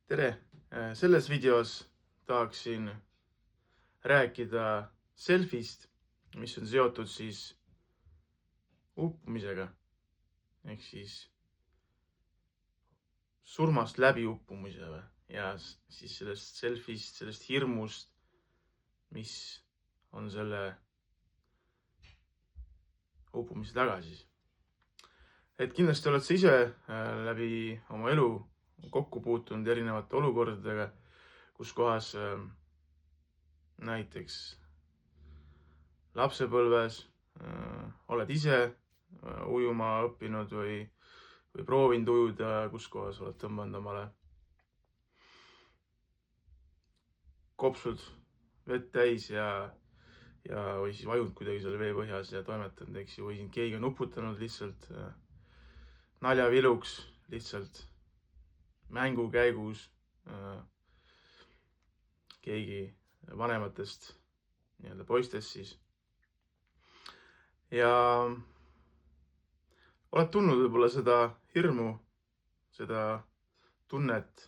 Tere! Selles videos tahaksin rääkida selfist, mis on seotud siis uppumisega ehk siis surmast läbi uppumisega ja siis sellest selfist, sellest hirmust, mis on selle uppumise taga siis. Et kindlasti oled sa ise läbi oma elu kokku puutunud erinevate olukordadega, kus kohas näiteks lapsepõlves oled ise ujuma õppinud või proovinud ujuda, kus kohas oled tõmbanud omale kopsud vett täis või siis vajunud kuidagi seal veepõhjas ja toimetanud, eks ju, või sind keegi on uputanud lihtsalt naljaviluks, lihtsalt mängu käigus keegi vanematest nii-öelda poistest siis. Ja oled tundnud võib-olla seda hirmu, seda tunnet,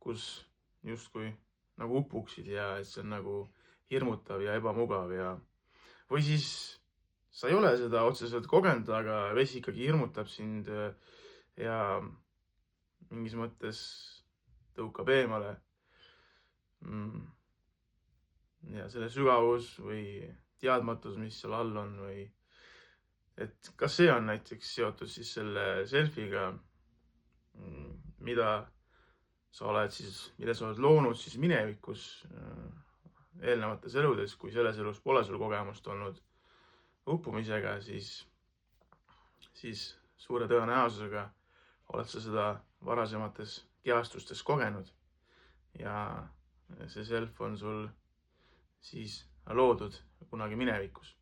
kus justkui nagu upuksid ja et see on nagu hirmutav ja ebamugav või siis sa ei ole seda otseselt kogenud, aga vesi ikkagi hirmutab sind ja mingis mõttes tõukab eemale. Ja selle sügavus või teadmatus, mis seal all on või et kas see on näiteks seotud siis selle selfiga, mida sa oled loonud siis minevikus eelnevates eludes, kui selles elus pole sul kogemust olnud uppumisega, siis suure tõenäosusega oled sa seda varasemates kehastustes kogenud ja see self on sul siis loodud kunagi minevikus.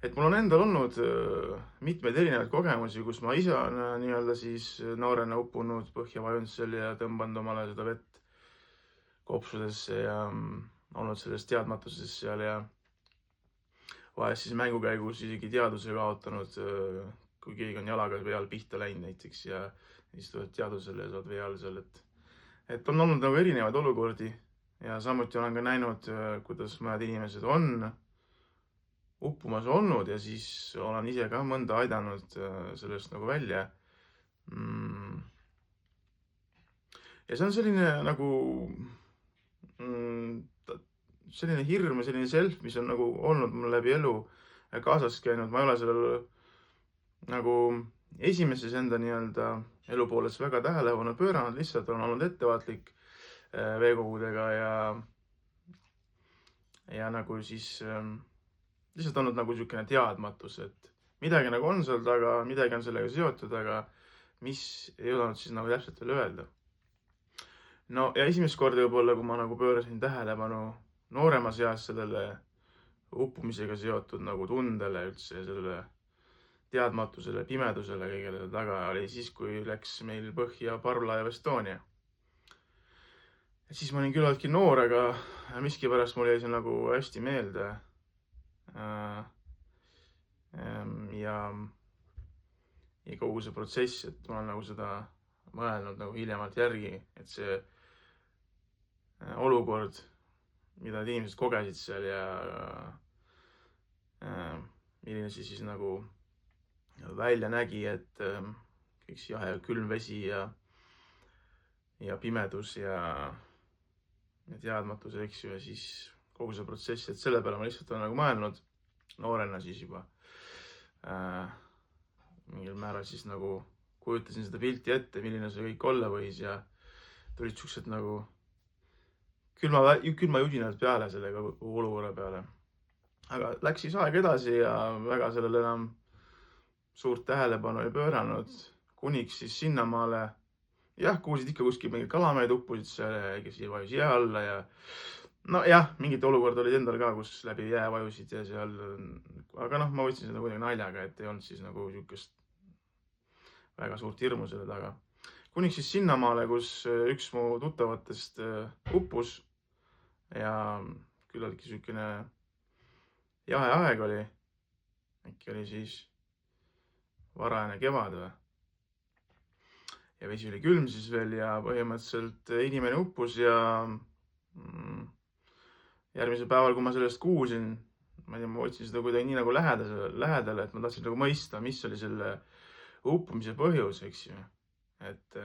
Et mul on endal olnud mitmeid erinevaid kogemusi, kus ma ise olen nii-öelda siis noorena uppunud, põhja vajunud seal ja tõmbanud omale seda vett kopsudesse ja olnud selles teadmatuses seal ja vahest siis mängu käigus isegi teadvuse kaotanud, kui keegi on jalaga vee all pihta läinud näiteks ja siis tuled teadvusele ja saad vee all seal, et on olnud nagu erinevaid olukordi ja samuti olen ka näinud, kuidas mõned inimesed on uppumas olnud ja siis olen ise ka mõnda aidanud sellest nagu välja. Ja see on selline nagu selline hirm ja selline self, mis on nagu olnud mul läbi elu kaasas käinud. Ma ei ole sellel nagu esimeses enda nii-öelda elu pooles väga tähelepanu pööranud, lihtsalt on olnud ettevaatlik veekogudega ja nagu siis lihtsalt olnud nagu niisugune teadmatus, et midagi nagu on seal taga, midagi on sellega seotud, aga mis ei osanud siis nagu täpselt veel öelda. No ja esimest korda võib-olla, kui ma nagu pöörasin tähelepanu nooremas eas sellele uppumisega seotud nagu tundele üldse ja sellele teadmatusele, pimedusele kõigele taga oli siis, kui läks meil põhja parvlaev Estonia. Et siis ma olin küllaltki noor, aga miskipärast mul jäi see nagu hästi meelde. Ja kogu see protsess, et ma olen nagu seda mõelnud nagu hiljemalt järgi, et see olukord, mida need inimesed kogesid seal ja milline see siis nagu välja nägi, et kõik see jahe ja külm vesi ja pimedus ja teadmatus, eks ju, ja siis kogu see protsess, et selle peale ma lihtsalt olen nagu mõelnud noorena siis juba mingil määral siis nagu kujutasin seda pilti ette, milline see kõik olla võis ja tulid siuksed nagu külmajudinad peale selle olukorra peale. Aga läks siis aeg edasi ja väga sellele enam suurt tähelepanu ei pööranud, kuniks siis sinnamaale, jah, kuulsid ikka kuskil mingid kalamehed uppusid seal ja kes vajus jää alla ja nojah, mingid olukorrad olid endal ka, kus läbi jää vajusid ja seal, aga ma võtsin seda kuidagi naljaga, et ei olnud siis nagu niisugust väga suurt hirmu selle taga. Kuniks siis sinnamaale, kus üks mu tuttavatest uppus ja küllaltki niisugune jahe aeg oli, äkki oli siis varajane kevad või. vesi oli külm siis veel ja põhimõtteliselt inimene uppus ja järgmisel päeval, kui ma sellest kuulsin, ma ei tea, ma võtsin seda kuidagi nii nagu lähedale, et ma tahtsin nagu mõista, mis oli selle uppumise põhjus, eks ju. Et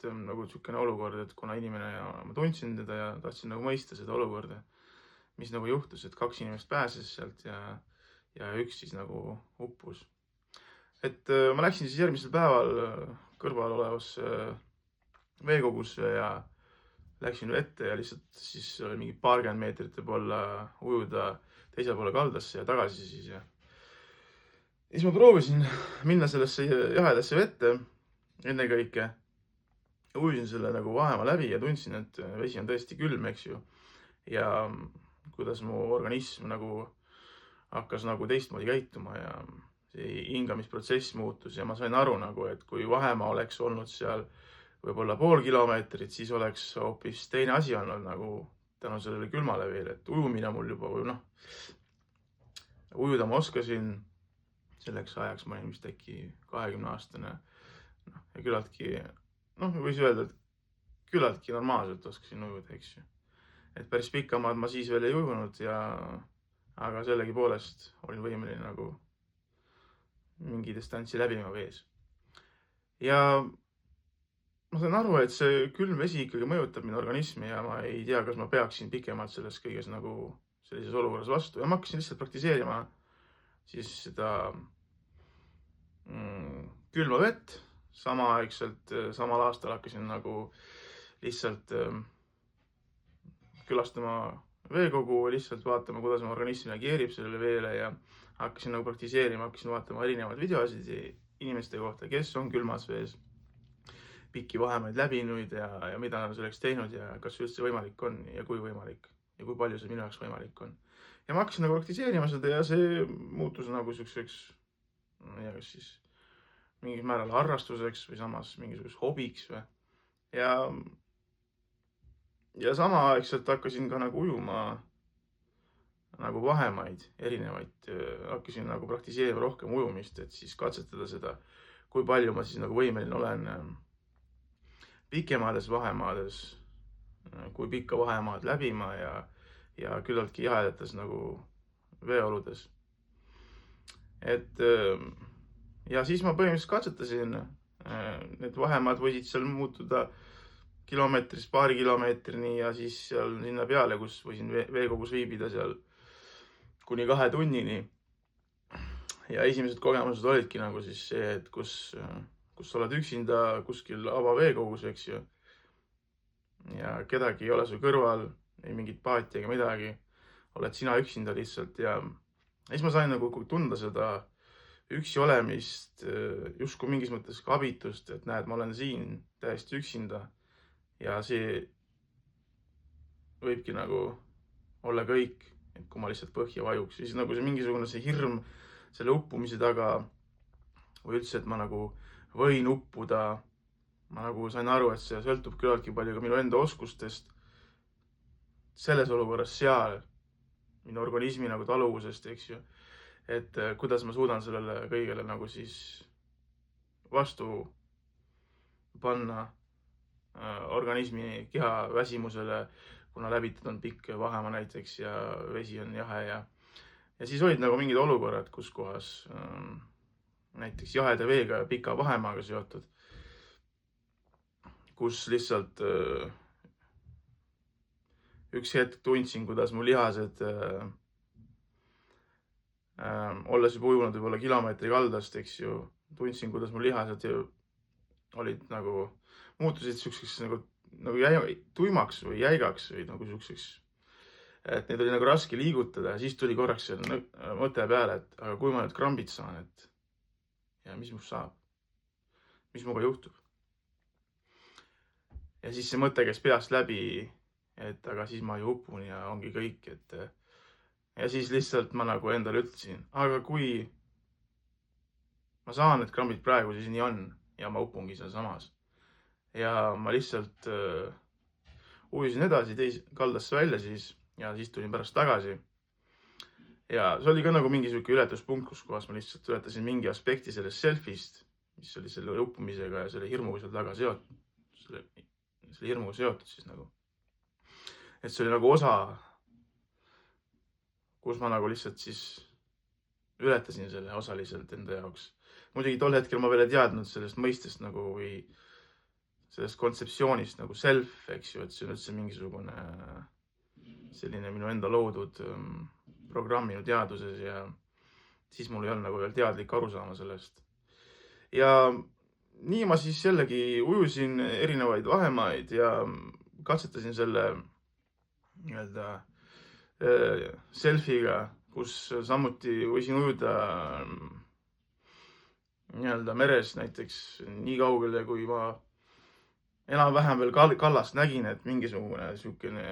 nagu niisugune olukord, et kuna inimene ja ma tundsin teda ja tahtsin nagu mõista seda olukorda, mis nagu juhtus, et 2 inimest pääses sealt ja üks siis nagu uppus. Et ma läksin siis järgmisel päeval kõrval olevasse veekogusse ja läksin vette ja lihtsalt siis oli mingi paarkümmend meetrit võib-olla ujuda teisele poole kaldasse ja tagasi siis. Ja siis ma proovisin minna sellesse jahedasse vette ennekõike. Ujusin selle nagu vahemaa läbi ja tundsin, et vesi on tõesti külm, eks ju. Ja kuidas mu organism nagu hakkas nagu teistmoodi käituma ja see hingamisprotsess muutus ja ma sain aru nagu, et kui vahemaa oleks olnud seal võib-olla pool kilomeetrit, siis oleks hoopis teine asi olnud nagu tänu sellele külmale veel, et ujumine mul juba või ujuda ma oskasin. Selleks ajaks ma olin vist äkki 20-aastane ja küllaltki, võis öelda, et küllaltki normaalselt oskasin ujuda, eks ju. Et päris pikamaad ma siis veel ei ujunud aga sellegi poolest olin võimeline nagu mingi distantsi läbima vees. Ja ma sain aru, et see külm vesi ikkagi mõjutab minu organismi ja ma ei tea, kas ma peaksin pikemalt selles kõiges nagu sellises olukorras vastu ja ma hakkasin lihtsalt praktiseerima siis seda külma vett. Samaaegselt, samal aastal hakkasin nagu lihtsalt külastama veekogu, lihtsalt vaatama, kuidas mu organism reageerib sellele veele ja hakkasin nagu praktiseerima, hakkasin vaatama erinevaid videosid inimeste kohta, kes on külmas vees pikki vahemaid läbinud ja mida nad selleks teinud ja kas üldse võimalik on ja kui võimalik ja kui palju see minu jaoks võimalik on. Ja ma hakkasin nagu praktiseerima seda ja see muutus nagu selliseks, ma ei tea, kas siis mingil määral harrastuseks või samas mingisuguseks hobiks või. Ja samaaegselt hakkasin ka nagu ujuma nagu vahemaid erinevaid, hakkasin nagu praktiseerima rohkem ujumist, et siis katsetada seda, kui palju ma siis nagu võimeline olen pikemaades vahemaades, kui pikka vahemaad läbima ja küllaltki jahedates nagu veeoludes. Ja siis ma põhimõtteliselt katsetasin, need vahemaad võisid seal muutuda kilomeetrist paari kilomeetrini ja siis seal sinna peale, kus võisin veekogus viibida seal kuni 2 tunnini. Ja esimesed kogemused olidki nagu siis see, et kus sa oled üksinda kuskil avaveekogus, eks ju. Ja kedagi ei ole su kõrval, ei mingit paati ega midagi. Oled sina üksinda lihtsalt ja siis ma sain nagu tunda seda üksi olemist, justkui mingis mõttes ka abitust, et näed, ma olen siin täiesti üksinda ja see võibki nagu olla kõik, et kui ma lihtsalt põhja vajuks, siis nagu see mingisugune see hirm selle uppumise taga või üldse, et ma nagu võin uppuda, ma nagu sain aru, et see sõltub küllaltki palju ka minu enda oskustest selles olukorras seal, minu organismi nagu taluvusest, eks ju. Et kuidas ma suudan sellele kõigele nagu siis vastu panna organismi keha väsimusele, kuna läbitud on pikk vahemaa näiteks ja vesi on jahe ja siis olid nagu mingid olukorrad, kus kohas näiteks jaheda veega ja pika vahemaaga seotud, kus lihtsalt üks hetk tundsin, kuidas mu lihased olles juba ujunud võib-olla kilomeetri kaldast, eks ju, tundsin, kuidas mu lihased olid nagu, muutusid selliseks nagu tuimaks või jäigaks või nagu selliseks, et neid oli nagu raske liigutada ja siis tuli korraks see mõte peale, et aga kui ma nüüd krambid saan, et ja mis must saab, mis muga juhtub. Ja siis see mõte käis peast läbi, et aga siis ma ju upun ja ongi kõik, et ja siis lihtsalt ma nagu endale ütlesin, aga kui ma saan need krambid praegu, siis nii on ja ma upungi seal samas. Ja ma lihtsalt ujusin edasi kaldasse välja siis ja siis tulin pärast tagasi. Ja see oli ka nagu mingi selline ületuspunkt, kus kohas ma lihtsalt ületasin mingi aspekti sellest selfist mis oli selle uppumisega ja selle hirmuga seal taga seotud, selle hirmuga seotud siis nagu. Et see oli nagu osa, kus ma nagu lihtsalt siis ületasin selle osaliselt enda jaoks. Muidugi tol hetkel ma veel ei teadnud sellest mõistest nagu või sellest kontseptsioonist nagu self, eks ju, et see on üldse mingisugune selline minu enda loodud programm minu teaduses ja siis mul ei olnud nagu veel teadlik arusaama sellest. Ja nii ma siis jällegi ujusin erinevaid vahemaid ja katsetasin selle nii-öelda selfiga, kus samuti võisin ujuda nii-öelda meres näiteks nii kaugele, kui ma enam-vähem veel kallast nägin, et mingisugune niisugune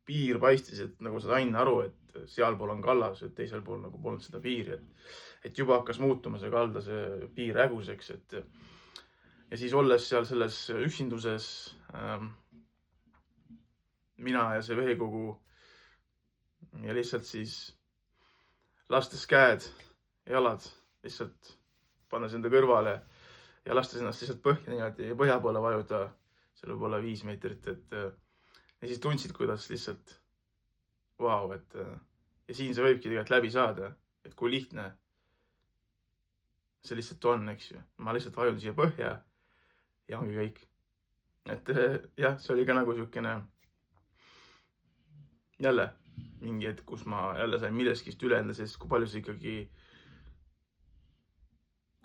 piir paistis, et nagu saad aina aru, et sealpool on kallas, et teisel pool nagu polnud seda piiri, et juba hakkas muutuma see kalda, see piir häguseks, ja siis olles seal selles üksinduses mina ja see veekogu ja lihtsalt siis lastes käed, jalad lihtsalt pannes enda kõrvale ja lastes ennast lihtsalt põhja niimoodi põhja poole vajuda, seal võib olla 5 meetrit, ja siis tundsid, kuidas lihtsalt vau, ja siin see võibki tegelikult läbi saada, et kui lihtne see lihtsalt on, eks ju. Ma lihtsalt vajun siia põhja ja ongi kõik. Et jah, see oli ka nagu niisugune jälle mingi hetk, kus ma jälle sain milleskist üle enda, sest kui palju see ikkagi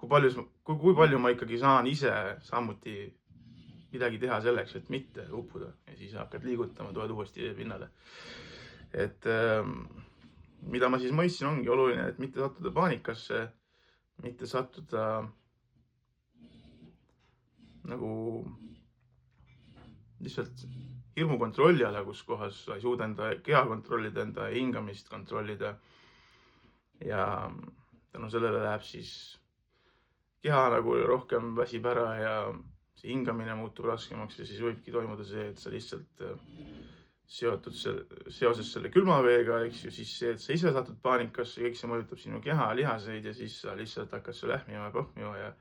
kui palju ma ikkagi saan ise samuti midagi teha selleks, et mitte uppuda ja siis hakkad liigutama, tuled uuesti pinnale. Et mida ma siis mõistsin, ongi oluline, et mitte sattuda paanikasse, mitte sattuda nagu lihtsalt hirmu kontrolli alla, kus kohas sa ei suuda enda keha kontrollida, enda hingamist kontrollida. Ja tänu sellele läheb siis keha nagu rohkem väsib ära ja see hingamine muutub raskemaks ja siis võibki toimuda see, et sa lihtsalt seotud seoses selle külmaveega, eks ju, siis see, et sa ise satud paanikasse, kõik see mõjutab sinu keha lihaseid ja siis sa lihtsalt hakkad see lähmima ja pohmima ja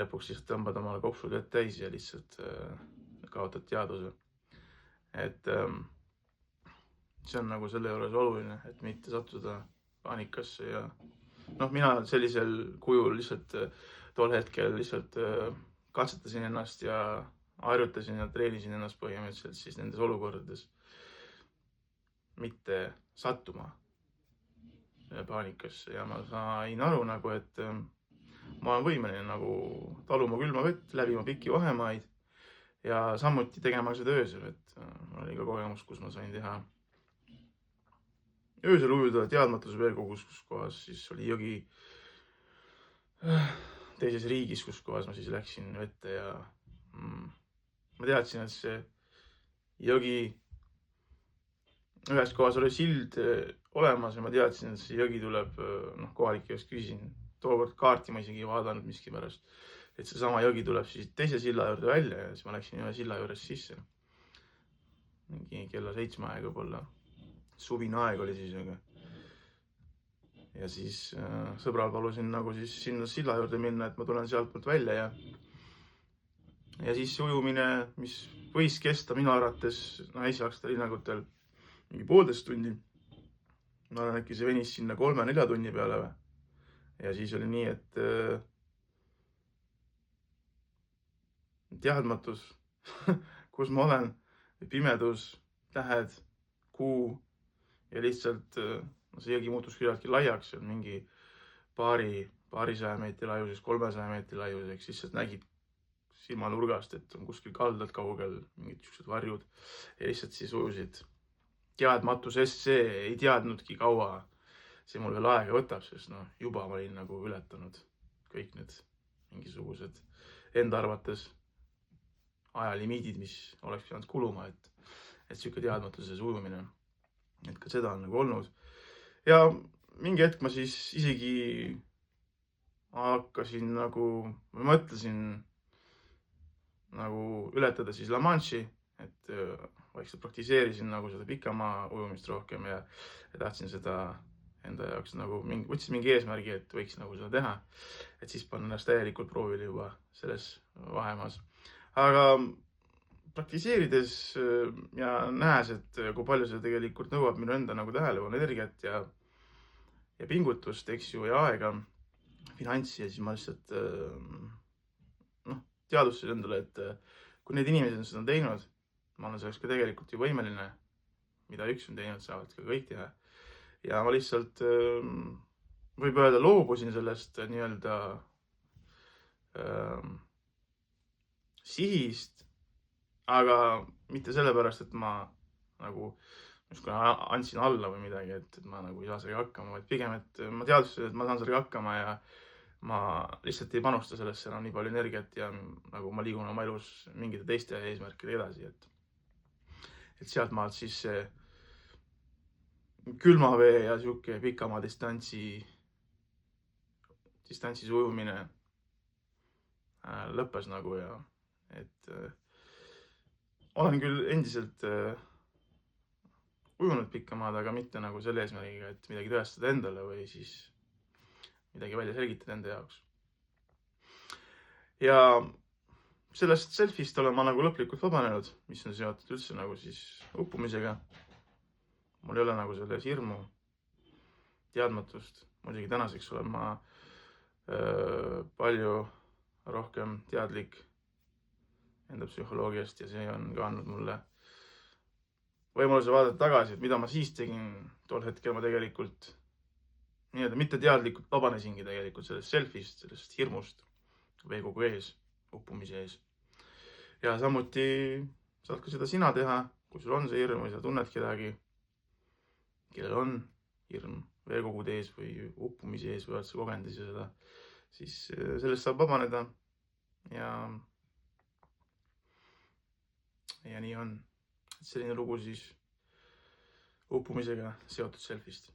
lõpuks lihtsalt tõmbad omale kopsud vett täis ja lihtsalt kaotad teadvuse. Et see on nagu selle juures oluline, et mitte sattuda paanikasse ja mina sellisel kujul lihtsalt tol hetkel lihtsalt katsetasin ennast ja harjutasin ja treenisin ennast põhimõtteliselt siis nendes olukordades mitte sattuma paanikasse ja ma sain aru nagu, et ma olen võimeline nagu taluma külma vett, läbima pikki vahemaid ja samuti tegema seda öösel, et mul oli ka kogemus, kus ma sain teha öösel ujuda teadmatuse veekogus, kus kohas siis oli jõgi teises riigis, kus kohas ma siis läksin vette ja ma teadsin, et see jõgi, ühes kohas oli sild olemas ja ma teadsin, et see jõgi tuleb, kohalike käest küsisin, tookord kaarti ma isegi ei vaadanud miskipärast, et seesama jõgi tuleb siis teise silla juurde välja ja siis ma läksin ühe silla juures sisse. Mingi kella 7 aeg võib-olla. Suvine aeg oli siis, ja siis sõbral palusin nagu siis sinna silla juurde minna, et ma tulen sealt poolt välja ja siis ujumine, mis võis kesta minu arvates esialgsetel hinnangutel mingi 1,5 tundi. Ma arvan, äkki see venis sinna 3-4 tunni peale või. Ja siis oli nii, et teadmatus, kus ma olen, pimedus, tähed, kuu ja lihtsalt see jõgi muutus küllaltki laiaks, see on mingi paarisaja meetri laiuseks, 300 meetri laiuseks, lihtsalt nägid silmanurgast, et on kuskil kaldalt kaugel mingid siuksed varjud ja lihtsalt siis ujusid teadmatusest, see ei teadnudki kaua see mul veel aega võtab, sest juba ma olin nagu ületanud kõik need mingisugused enda arvates ajalimiidid, mis oleks pidanud kuluma, et siuke teadmatuses ujumine, et ka seda on nagu olnud. Ja mingi hetk ma siis isegi hakkasin nagu, ma mõtlesin nagu ületada siis La Manche'i, et vaikselt praktiseerisin nagu seda pikamaa ujumist rohkem ja tahtsin seda enda jaoks nagu võtsin mingi eesmärgi, et võiks nagu seda teha, et siis panna ennast täielikult proovile juba selles vahemaas. Aga praktiseerides ja nähes, et kui palju see tegelikult nõuab minu enda nagu tähelepanu, energiat ja pingutust, eks ju, ja aega, finantsi, ja siis ma lihtsalt teadvustasin endale, et kui need inimesed on seda teinud, ma olen selleks ka tegelikult ju võimeline, mida üks on teinud, saavad ka kõik teha. Ja ma lihtsalt võib öelda loobusin sellest nii-öelda sihist, aga mitte sellepärast, et ma nagu andsin alla või midagi, et ma nagu ei saa sellega hakkama, vaid pigem, et ma teadvustasin, et ma saan sellega hakkama ja ma lihtsalt ei panusta sellesse enam nii palju energiat ja nagu ma liigun oma elus mingite teiste eesmärkide edasi, et sealt maalt siis see külma vee ja sihuke pikamaa distantsi ujumine lõppes nagu ja et olen küll endiselt ujunud pikamaad, aga mitte nagu selle eesmärgiga, et midagi tõestada endale või siis midagi välja selgitada enda jaoks. Ja sellest selfist olen ma nagu lõplikult vabanenud, mis on seotud üldse nagu siis uppumisega. Mul ei ole nagu selles hirmu, teadmatust. Muidugi tänaseks olen ma palju rohkem teadlik enda psühholoogiast ja see on ka andnud mulle võimaluse vaadata tagasi, et mida ma siis tegin. Tol hetkel ma tegelikult mitte teadlikult vabanesingi tegelikult sellest selfist, sellest hirmust veekogu ees, uppumise ees. Ja samuti saad ka seda sina teha, kui sul on see hirm või sa tunned kedagi, kellel on hirm veekogude ees või uppumise ees või oled sa kogenud seda, siis sellest saab vabaneda ja nii on. Selline lugu siis uppumisega seotud selfist.